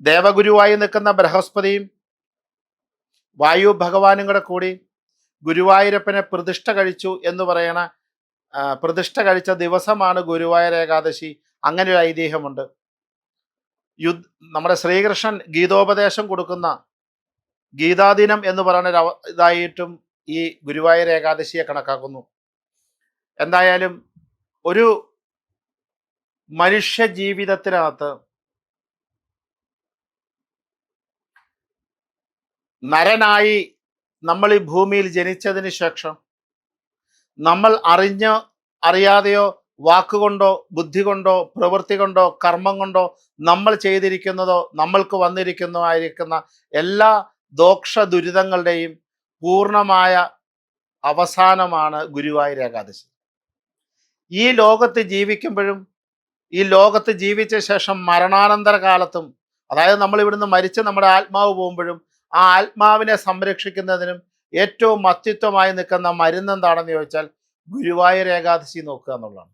ദേവഗുരുവായി നിൽക്കുന്ന ബൃഹസ്പതിയും വായു ഭഗവാനും കൂടെ കൂടി ഗുരുവായൂരപ്പനെ പ്രതിഷ്ഠ കഴിച്ചു എന്ന് പറയണ പ്രതിഷ്ഠ കഴിച്ച ദിവസമാണ് ഗുരുവായൂർ ഏകാദശി. അങ്ങനെ ഒരു ഐതിഹ്യമുണ്ട്. നമ്മുടെ ശ്രീകൃഷ്ണൻ ഗീതോപദേശം കൊടുക്കുന്ന ഗീതാദിനം എന്ന് പറയുന്ന ഇതായിട്ടും ഈ ഗുരുവായൂർ ഏകാദശിയെ കണക്കാക്കുന്നു. എന്തായാലും ഒരു മനുഷ്യ ജീവിതത്തിനകത്ത് നരനായി നമ്മൾ ഈ ഭൂമിയിൽ ജനിച്ചതിന് ശേഷം നമ്മൾ അറിയാതെയോ വാക്കുകൊണ്ടോ ബുദ്ധി കൊണ്ടോ പ്രവൃത്തി കൊണ്ടോ കർമ്മം കൊണ്ടോ നമ്മൾ ചെയ്തിരിക്കുന്നതോ നമ്മൾക്ക് വന്നിരിക്കുന്നതായിരിക്കുന്ന എല്ലാ ദോഷ ദുരിതങ്ങളുടെയും പൂർണ്ണമായ അവസാനമാണ് ഗുരുവായൂർ ഏകാദശി. ഈ ലോകത്ത് ജീവിക്കുമ്പോഴും ഈ ലോകത്ത് ജീവിച്ച ശേഷം മരണാനന്തര കാലത്തും, അതായത് നമ്മൾ ഇവിടുന്ന് മരിച്ച് നമ്മുടെ ആത്മാവ് പോകുമ്പോഴും ആ ആത്മാവിനെ സംരക്ഷിക്കുന്നതിനും ഏറ്റവും മഹത്വമായി നിൽക്കുന്ന മരുന്ന് എന്താണെന്ന് ചോദിച്ചാൽ ഗുരുവായൂർ ഏകാദശി നോക്കുക എന്നുള്ളതാണ്.